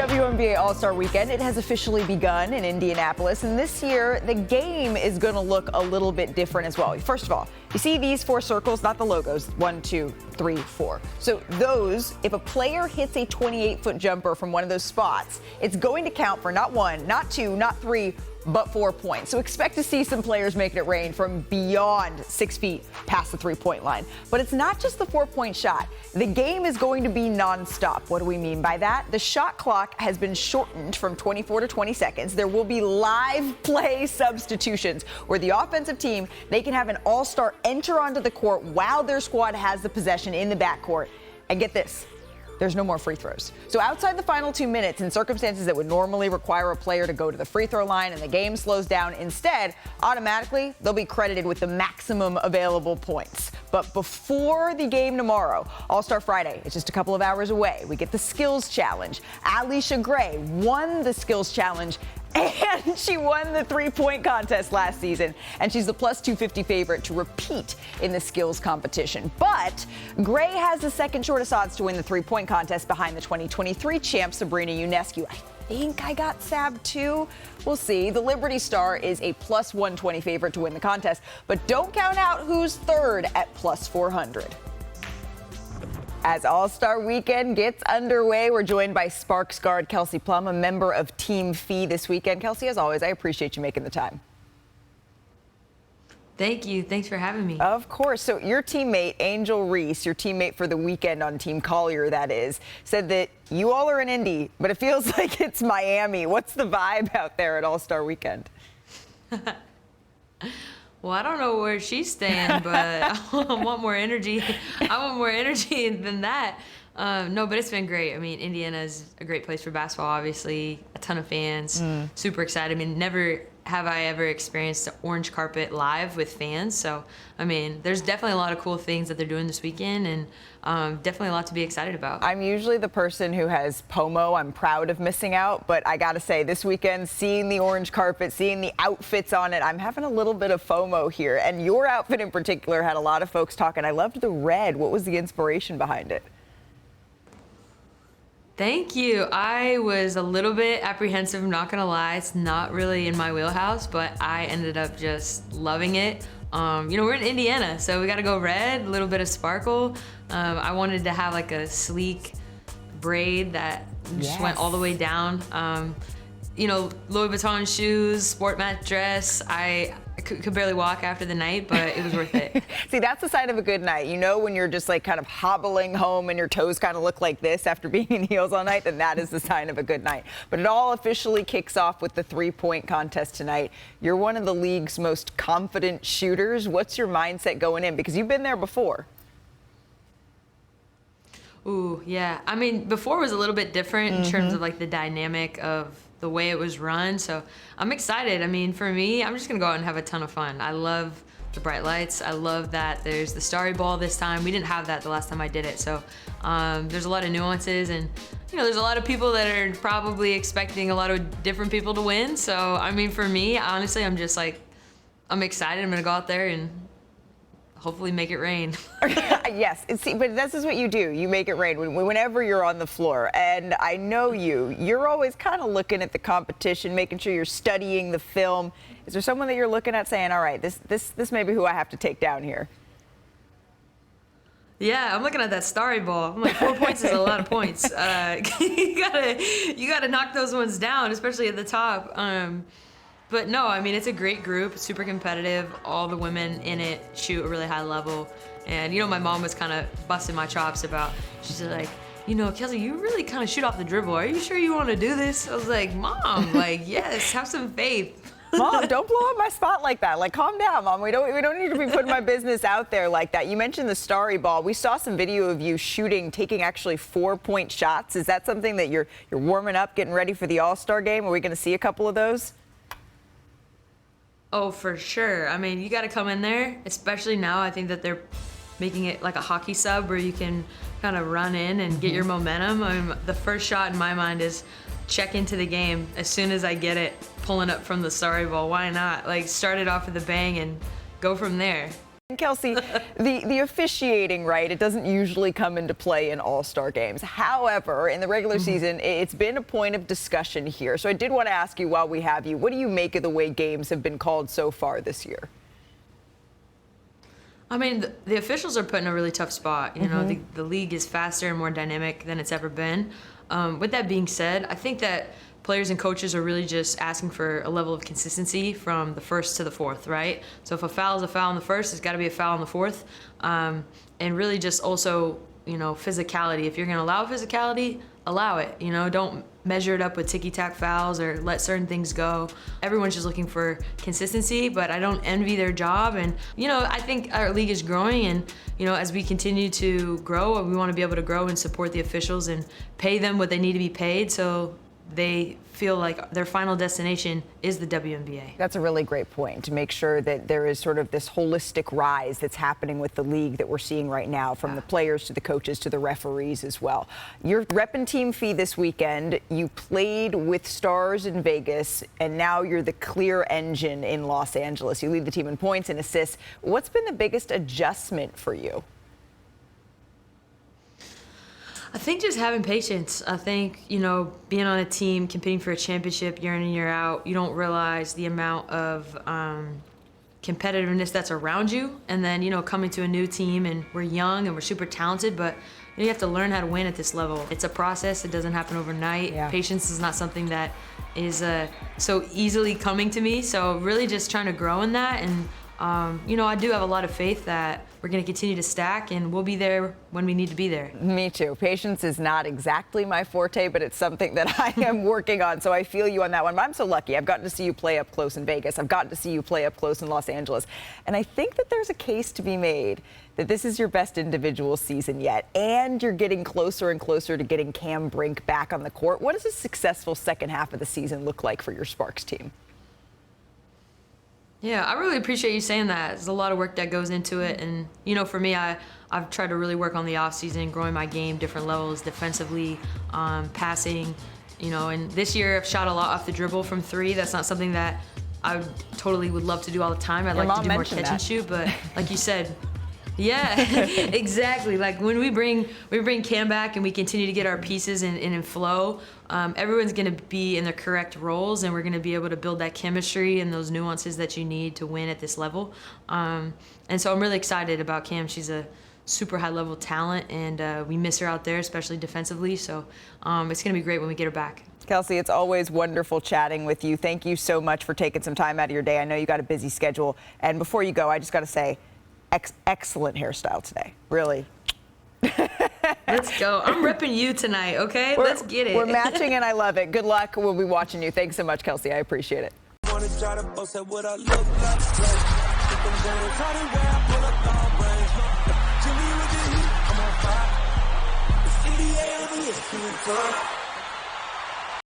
WNBA All-Star Weekend. It has officially begun in Indianapolis, and this year the game is going to look a little bit different as well. First of all, you see these 4 circles, not the logos, 1, 2, 3, 4. So those, if a player hits a 28-foot jumper from one of those spots, it's going to count for not 1, not 2, not 3, but 4 points. So expect to see some players making it rain from beyond 6 feet past the 3-point line. But it's not just the 4-point shot. The game is going to be nonstop. What do we mean by that? The shot clock has been shortened from 24 to 20 seconds. There will be live play substitutions where the offensive team, they can have an all-star enter onto the court while their squad has the possession in the backcourt. And get this, there's no more free throws. So outside the final 2 minutes, in circumstances that would normally require a player to go to the free throw line and the game slows down, instead, automatically, they'll be credited with the maximum available points. But before the game tomorrow, All-Star Friday, it's just a couple of hours away. We get the skills challenge. Alicia Gray won the skills challenge, and she won the 3-point contest last season. And she's the plus 250 favorite to repeat in the skills competition. But Gray has the second shortest odds to win the 3-point contest behind the 2023 champ Sabrina Ionescu. I think I got Sab too. We'll see. The Liberty Star is a plus 120 favorite to win the contest. But don't count out who's third at plus 400. As All-Star Weekend gets underway, we're joined by Sparks guard Kelsey Plum, a member of Team Fee this weekend. Kelsey, as always, I appreciate you making the time. Thank you. Thanks for having me. Of course. So your teammate, Angel Reese, your teammate for the weekend on Team Collier, that is, said that you all are in Indy, but it feels like it's Miami. What's the vibe out there at All-Star Weekend? Well, I don't know where she's staying, but I want more energy. I want more energy than that. No, but it's been great. I mean, Indiana is a great place for basketball, obviously. A ton of fans. Super excited. I mean, never have I ever experienced the orange carpet live with fans. So, I mean, there's definitely a lot of cool things that they're doing this weekend, and definitely a lot to be excited about. I'm usually the person who has POMO. I'm proud of missing out, but I got to say, this weekend, seeing the orange carpet, seeing the outfits on it, I'm having a little bit of FOMO here. And your outfit in particular had a lot of folks talking. I loved the red. What was the inspiration behind it? Thank you. I was a little bit apprehensive, I'm not gonna lie. It's not really in my wheelhouse, but I ended up just loving it. You know, we're in Indiana, so we gotta go red, a little bit of sparkle. I wanted to have like a sleek braid that just went all the way down. You know, Louis Vuitton shoes, sport mat dress. I could barely walk after the night, but it was worth it. See, that's the sign of a good night. You know, when you're just like kind of hobbling home and your toes kind of look like this after being in heels all night, then that is the sign of a good night. But it all officially kicks off with the 3-point contest tonight. You're one of the league's most confident shooters. What's your mindset going in? Because you've been there before. Ooh, yeah. I mean, before was a little bit different in terms of like the dynamic of the way it was run. So I'm excited. I mean, for me, I'm just going to go out and have a ton of fun. I love the bright lights. I love that there's the starry ball this time. We didn't have that the last time I did it. So there's a lot of nuances, and, you know, there's a lot of people that are probably expecting a lot of different people to win. So, I mean, for me, honestly, I'm just like, I'm excited. I'm going to go out there and hopefully make it rain. Yes, but this is what you do. You make it rain whenever you're on the floor. And I know you're always kind of looking at the competition, making sure you're studying the film. Is there someone that you're looking at saying, all right, this may be who I have to take down here? Yeah, I'm looking at that starry ball. I'm like, 4 points is a lot of points. You gotta knock those ones down, especially at the top. But no, I mean, it's a great group. It's super competitive. All the women in it shoot a really high level. And, you know, my mom was kind of busting my chops about, she's like, you know, Kelsey, you really kind of shoot off the dribble. Are you sure you want to do this? I was like, Mom, like, yes, have some faith. Mom, don't blow up my spot like that. Like, calm down, Mom. We don't need to be putting my business out there like that. You mentioned the starry ball. We saw some video of you taking actually 4-point shots. Is that something that you're warming up, getting ready for the All-Star game? Are we going to see a couple of those? Oh, for sure. I mean, you got to come in there, especially now. I think that they're making it like a hockey sub where you can kind of run in and get your momentum. The first shot in my mind is check into the game as soon as I get it, pulling up from the starry ball. Why not? Like, start it off with a bang and go from there. And Kelsey, the officiating, right, it doesn't usually come into play in All-Star games. However, in the regular season, it's been a point of discussion here. So I did want to ask you while we have you, what do you make of the way games have been called so far this year? I mean, the officials are put in a really tough spot. You know, the league is faster and more dynamic than it's ever been. With that being said, I think that players and coaches are really just asking for a level of consistency from the first to the fourth, right? So if a foul is a foul in the first, it's got to be a foul in the fourth. And really just also, you know, physicality. If you're going to allow physicality, allow it. You know, don't measure it up with ticky-tack fouls or let certain things go. Everyone's just looking for consistency, but I don't envy their job. And, you know, I think our league is growing, and, you know, as we continue to grow, we want to be able to grow and support the officials and pay them what they need to be paid so they feel like their final destination is the WNBA. That's a really great point, to make sure that there is sort of this holistic rise that's happening with the league that we're seeing right now, from the players to the coaches to the referees as well. Your rep and team fee this weekend, you played with stars in Vegas, and now you're the clear engine in Los Angeles. You lead the team in points and assists. What's been the biggest adjustment for you? I think just having patience. I think, you know, being on a team, competing for a championship year in and year out, you don't realize the amount of competitiveness that's around you. And then, you know, coming to a new team, and we're young and we're super talented, but you have to learn how to win at this level. It's a process. It doesn't happen overnight. Yeah. Patience is not something that is so easily coming to me. So really just trying to grow in that. And, you know, I do have a lot of faith that we're going to continue to stack, and we'll be there when we need to be there. Me too. Patience is not exactly my forte, but it's something that I am working on. So I feel you on that one. But I'm so lucky. I've gotten to see you play up close in Vegas. I've gotten to see you play up close in Los Angeles. And I think that there's a case to be made that this is your best individual season yet, and you're getting closer and closer to getting Cam Brink back on the court. What does a successful second half of the season look like for your Sparks team? Yeah, I really appreciate you saying that. There's a lot of work that goes into it. And, you know, for me, I've tried to really work on the offseason, growing my game, different levels, defensively, passing, you know. And this year I've shot a lot off the dribble from three. That's not something that I totally would love to do all the time. I'd like to do more catch and shoot. But like you said, yeah, exactly. Like when we bring Cam back and we continue to get our pieces in flow, everyone's going to be in their correct roles, and we're going to be able to build that chemistry and those nuances that you need to win at this level. And so I'm really excited about Cam. She's a super high-level talent, and we miss her out there, especially defensively. So it's going to be great when we get her back. Kelsey, it's always wonderful chatting with you. Thank you so much for taking some time out of your day. I know you got a busy schedule. And before you go, I just got to say, excellent hairstyle today. Really. Let's go. I'm repping you tonight, okay? Let's get it. We're matching, and I love it. Good luck. We'll be watching you. Thanks so much, Kelsey. I appreciate it. I'm on fire.